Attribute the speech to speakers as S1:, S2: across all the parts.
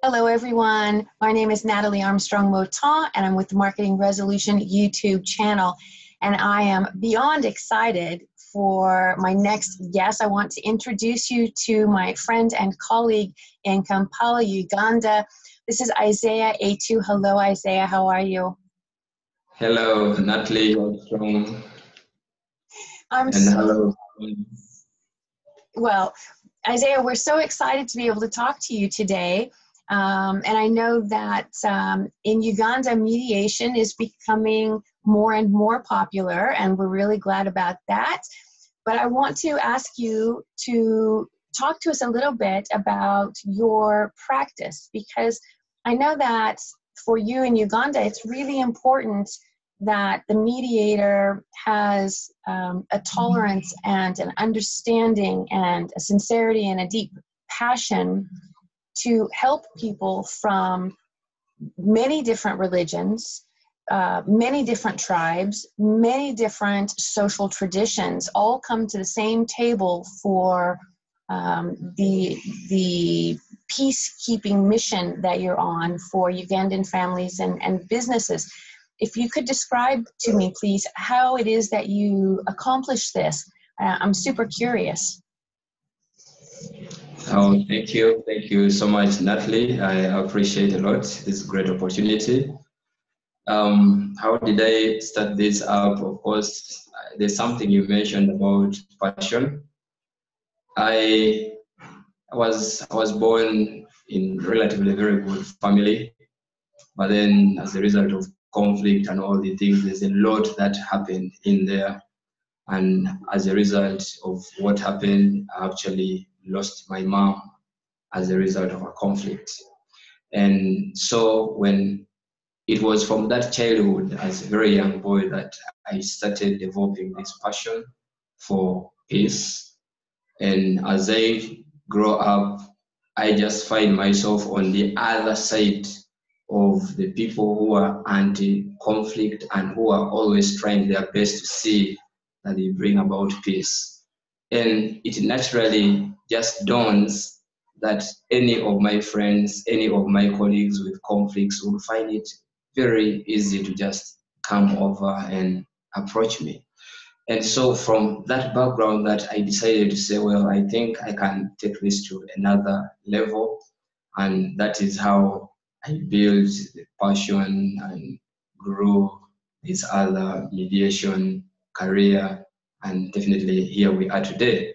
S1: Hello, everyone. My name is Natalie Armstrong Moton, and I'm with the Marketing Resolution YouTube channel. And I am beyond excited for my next guest. I want to introduce you to my friend and colleague in Kampala, Uganda. This is Isaiah A2. Hello, Isaiah. How are you?
S2: Hello, Natalie Armstrong.
S1: I'm
S2: And hello.
S1: Well, Isaiah, we're so excited to be able to talk to you today. And I know that in Uganda, mediation is becoming more and more popular, and we're really glad about that. But I want to ask you to talk to us a little bit about your practice, because I know that for you in Uganda, it's really important that the mediator has a tolerance and an understanding and a sincerity and a deep passion to help people from many different religions, many different tribes, many different social traditions, all come to the same table for the peacekeeping mission that you're on for Ugandan families and businesses. If you could describe to me, please, how it is that you accomplish this. I'm super curious.
S2: Oh, thank you. Thank you so much, Natalie. I appreciate a lot this great opportunity. How did I start this up? Of course, there's something you mentioned about passion. I was born in relatively very good family, but then as a result of conflict and all the things, there's a lot that happened in there. And as a result of what happened, I actually lost my mom as a result of a conflict. And so when it was from that childhood as a very young boy that I started developing this passion for peace. And as I grow up, I just find myself on the other side of the people who are anti-conflict and who are always trying their best to see that they bring about peace. And it naturally just dawns that any of my friends, any of my colleagues with conflicts would find it very easy to just come over and approach me. And so from that background that I decided to say, well, I think I can take this to another level. And that is how I built the passion and grew this other mediation career. And definitely here we are today.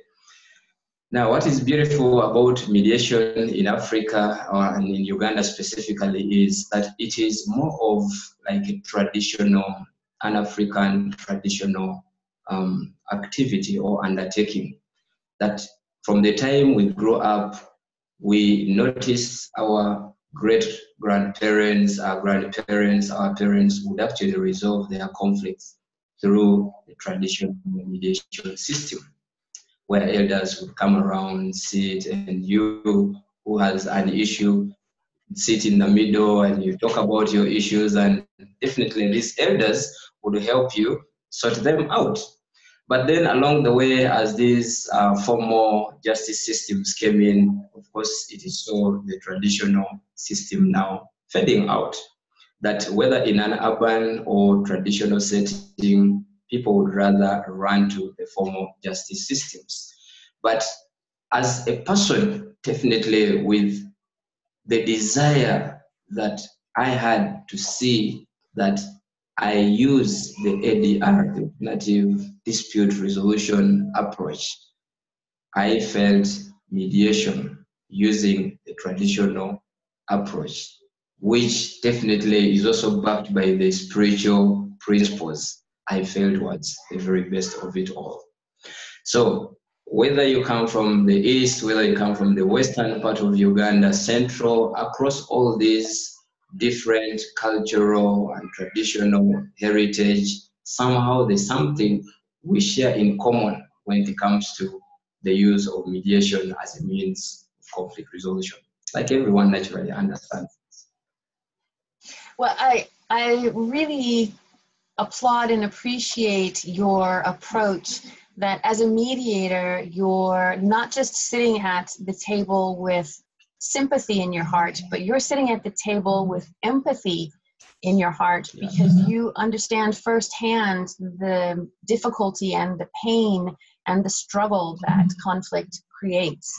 S2: Now, what is beautiful about mediation in Africa and in Uganda specifically is that it is more of like a traditional, an African traditional activity or undertaking. That from the time we grow up, we notice our great grandparents, our grandparents, our parents would actually resolve their conflicts through the traditional mediation system, where elders would come around, sit, and you who has an issue sit in the middle and you talk about your issues, and definitely these elders would help you sort them out. But then along the way, as these formal justice systems came in, of course, it is so the traditional system now fading out. That whether in an urban or traditional setting, people would rather run to the formal justice systems. But as a person, definitely with the desire that I had to see that I use the ADR, the alternative dispute resolution approach, I felt mediation using the traditional approach, which definitely is also backed by the spiritual principles, I felt was the very best of it all. So whether you come from the east, whether you come from the western part of Uganda, central, across all these different cultural and traditional heritage, somehow there's something we share in common when it comes to the use of mediation as a means of conflict resolution, like everyone naturally understands.
S1: Well, I really applaud and appreciate your approach that as a mediator, you're not just sitting at the table with sympathy in your heart, but you're sitting at the table with empathy in your heart, because you understand firsthand the difficulty and the pain and the struggle that conflict creates.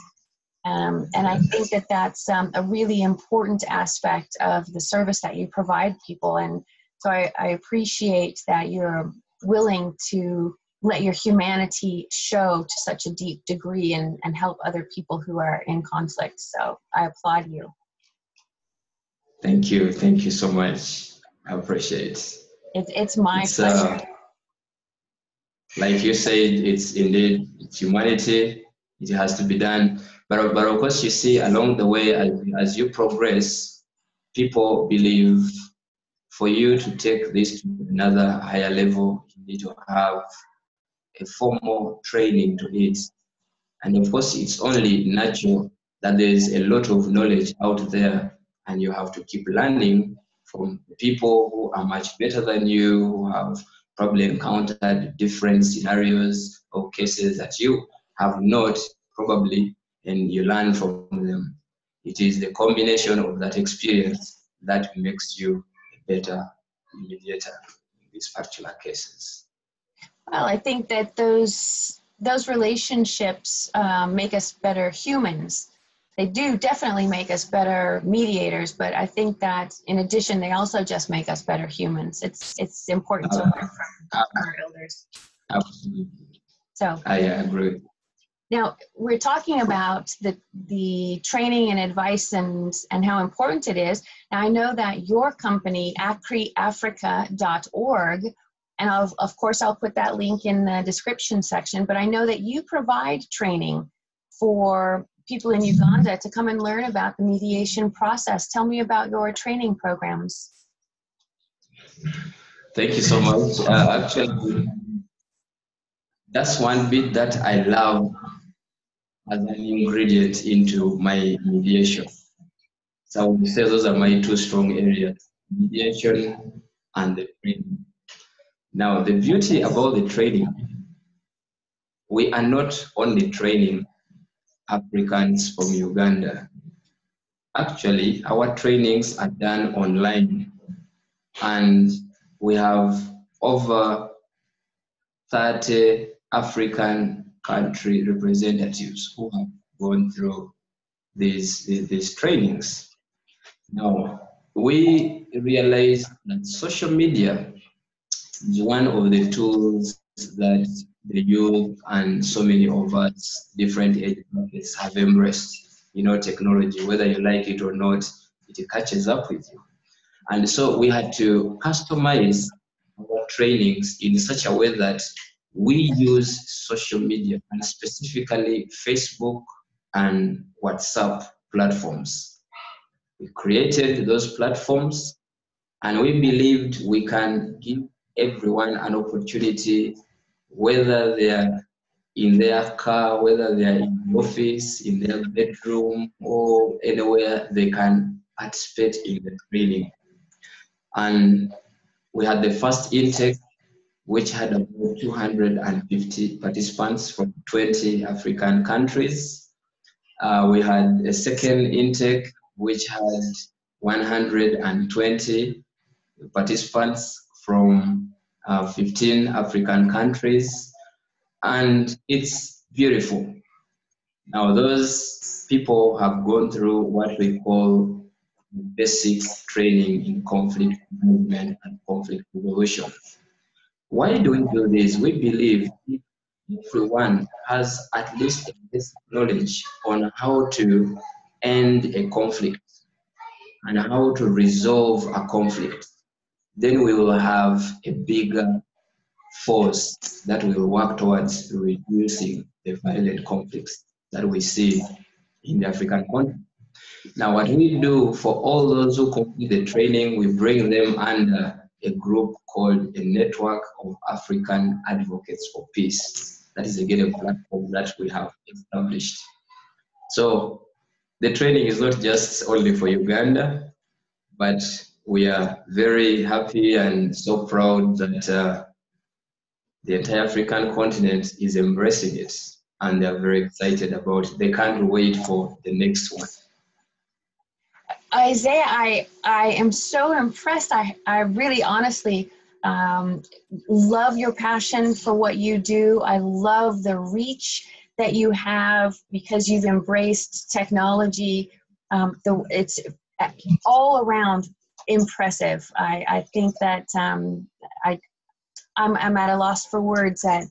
S1: And I think that that's a really important aspect of the service that you provide people. And so I appreciate that you're willing to let your humanity show to such a deep degree and help other people who are in conflict. So I applaud you.
S2: Thank you. Thank you so much. I appreciate it.
S1: It's my pleasure.
S2: Like you said, it's indeed humanity. It has to be done. But of course, you see, along the way, as you progress, people believe for you to take this to another higher level, you need to have a formal training to it. And of course, it's only natural that there's a lot of knowledge out there, and you have to keep learning from people who are much better than you, who have probably encountered different scenarios or cases that you have not probably, and you learn from them. It is the combination of that experience that makes you a better mediator in these particular cases.
S1: Well, I think that those relationships make us better humans. They do definitely make us better mediators, but I think that in addition, they also just make us better humans. It's important to learn from our elders.
S2: Absolutely.
S1: So
S2: I agree.
S1: Now, we're talking about the training and advice and how important it is. Now, I know that your company, ACRIAfrica.org, and of course, I'll put that link in the description section, but I know that you provide training for people in Uganda to come and learn about the mediation process. Tell me about your training programs.
S2: Thank you so much. Actually, that's one bit that I love as an ingredient into my mediation. So I would say those are my two strong areas, mediation and the training. Now, the beauty about the training, we are not only training Africans from Uganda. Actually, our trainings are done online, and we have over 30 African country representatives who have gone through these trainings. Now, we realize that social media is one of the tools that the youth and so many of us, different age brackets, have embraced. You know, technology, whether you like it or not, it catches up with you. And so we had to customize our trainings in such a way that we use social media, and specifically Facebook and WhatsApp platforms. We created those platforms, and we believed we can give everyone an opportunity, whether they are in their car, whether they are in the office, in their bedroom, or anywhere, they can participate in the training. And we had the first intake, which had about 250 participants from 20 African countries. We had a second intake, which had 120 participants from 15 African countries. And it's beautiful. Now, those people have gone through what we call basic training in conflict management and conflict resolution. Why do we do this? We believe if everyone has at least a basic knowledge on how to end a conflict and how to resolve a conflict, then we will have a bigger force that will work towards reducing the violent conflicts that we see in the African continent. Now, what we do for all those who complete the training, we bring them under a group called a Network of African Advocates for Peace. That is again a platform that we have established. So the training is not just only for Uganda, but we are very happy and so proud that the entire African continent is embracing it, and they are very excited about it. They can't wait for the next one.
S1: Isaiah, I am so impressed. I really honestly love your passion for what you do. I love the reach that you have because you've embraced technology. It's all around impressive. I think that I'm at a loss for words at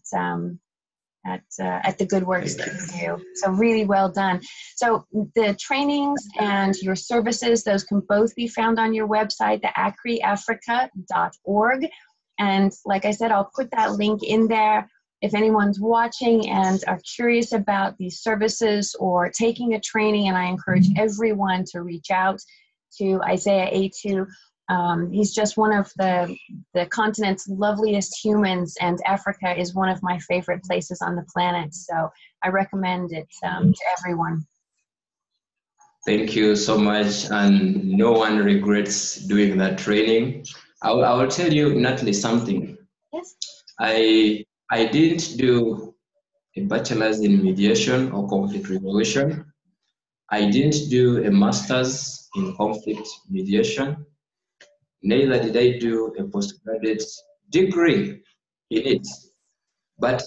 S1: the good works that you do. So really well done. So the trainings and your services, those can both be found on your website, the acriafrica.org. And like I said, I'll put that link in there. If anyone's watching and are curious about these services or taking a training, and I encourage everyone to reach out to Isaiah Etu. He's just one of the continent's loveliest humans, and Africa is one of my favorite places on the planet. So I recommend it to everyone.
S2: Thank you so much. And no one regrets doing that training. I will tell you, Natalie, something.
S1: Yes.
S2: I didn't do a bachelor's in mediation or conflict resolution. I didn't do a master's in conflict mediation. Neither did I do a postgraduate degree in it. But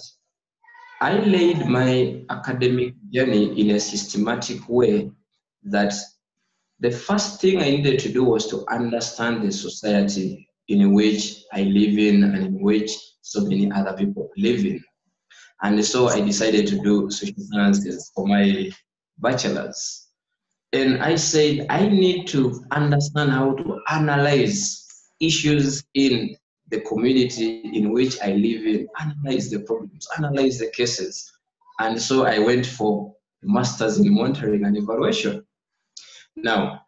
S2: I laid my academic journey in a systematic way that the first thing I needed to do was to understand the society in which I live in and in which so many other people live in. And so I decided to do social sciences for my bachelor's. And I said, I need to understand how to analyze issues in the community in which I live in, analyze the problems, analyze the cases. And so I went for a master's in monitoring and evaluation. Now,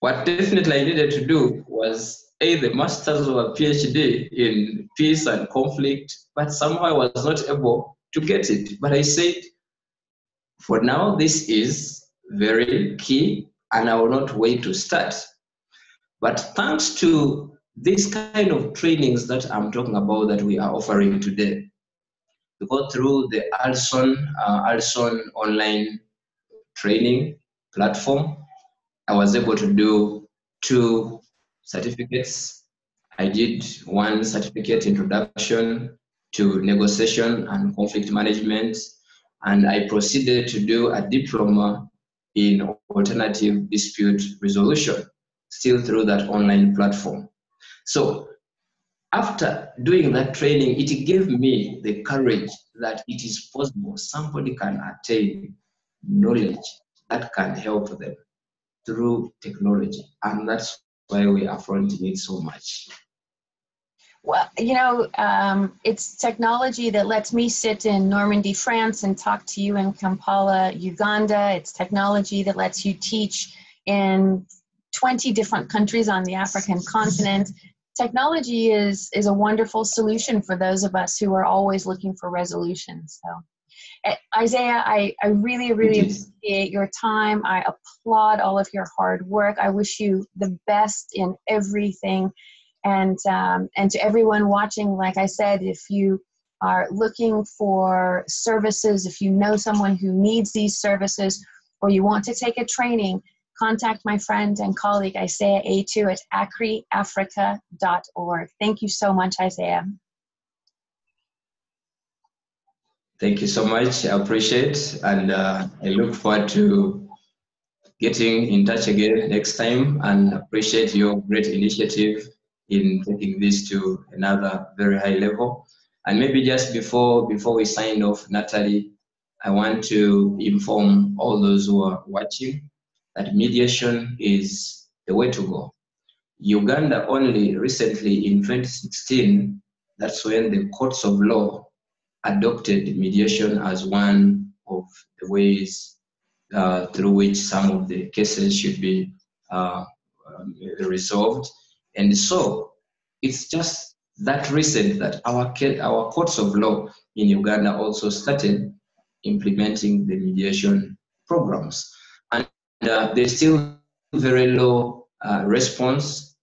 S2: what definitely I needed to do was either master's or a PhD in peace and conflict, but somehow I was not able to get it. But I said, for now, this is very key, and I will not wait to start. But thanks to this kind of trainings that I'm talking about that we are offering today, we go through the Alson online training platform. I was able to do 2 certificates. I did 1 certificate, introduction to negotiation and conflict management, and I proceeded to do a diploma in alternative dispute resolution, still through that online platform. So after doing that training, it gave me the courage that it is possible somebody can attain knowledge that can help them through technology, and that's why we are fronting it so much.
S1: Well, it's technology that lets me sit in Normandy, France and talk to you in Kampala, Uganda. It's technology that lets you teach in 20 different countries on the African continent. Technology is a wonderful solution for those of us who are always looking for resolutions. So, Isaiah, I really, really appreciate your time. I applaud all of your hard work. I wish you the best in everything. And to everyone watching, like I said, if you are looking for services, if you know someone who needs these services, or you want to take a training, contact my friend and colleague Isaiah Etu at acriafrica.org. Thank you so much, Isaiah.
S2: Thank you so much. I appreciate, and I look forward to getting in touch again next time, and appreciate your great initiative in taking this to another very high level. And maybe just before we sign off, Natalie, I want to inform all those who are watching that mediation is the way to go. Uganda only recently in 2016, that's when the courts of law adopted mediation as one of the ways through which some of the cases should be resolved. And so it's just that recent that our courts of law in Uganda also started implementing the mediation programs. And there's still very low response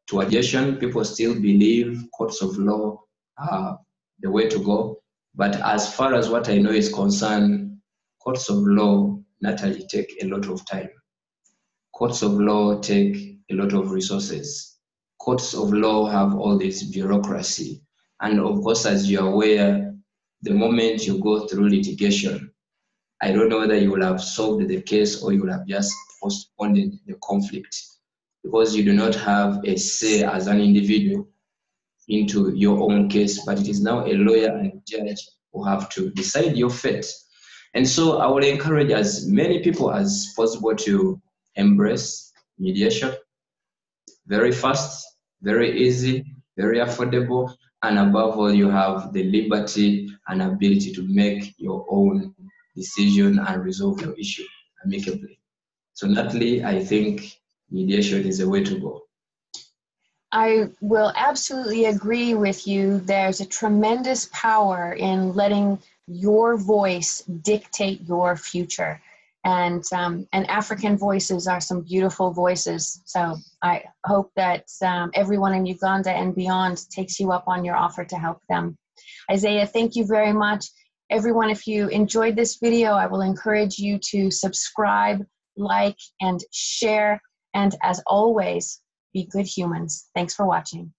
S2: to mediation. People still believe courts of law are the way to go. But as far as what I know is concerned, courts of law naturally take a lot of time. Courts of law take a lot of resources. Courts of law have all this bureaucracy. And of course, as you're aware, the moment you go through litigation, I don't know whether you will have solved the case or you will have just postponed the conflict, because you do not have a say as an individual into your own case, but it is now a lawyer and a judge who have to decide your fate. And so I will encourage as many people as possible to embrace mediation. Very fast, very easy, very affordable, and above all, you have the liberty and ability to make your own decision and resolve your issue amicably. So Natalie, I think mediation is the way to go.
S1: I will absolutely agree with you. There's a tremendous power in letting your voice dictate your future. And African voices are some beautiful voices. So I hope that everyone in Uganda and beyond takes you up on your offer to help them. Isaiah, thank you very much. Everyone, if you enjoyed this video, I will encourage you to subscribe, like, and share. And as always, be good humans. Thanks for watching.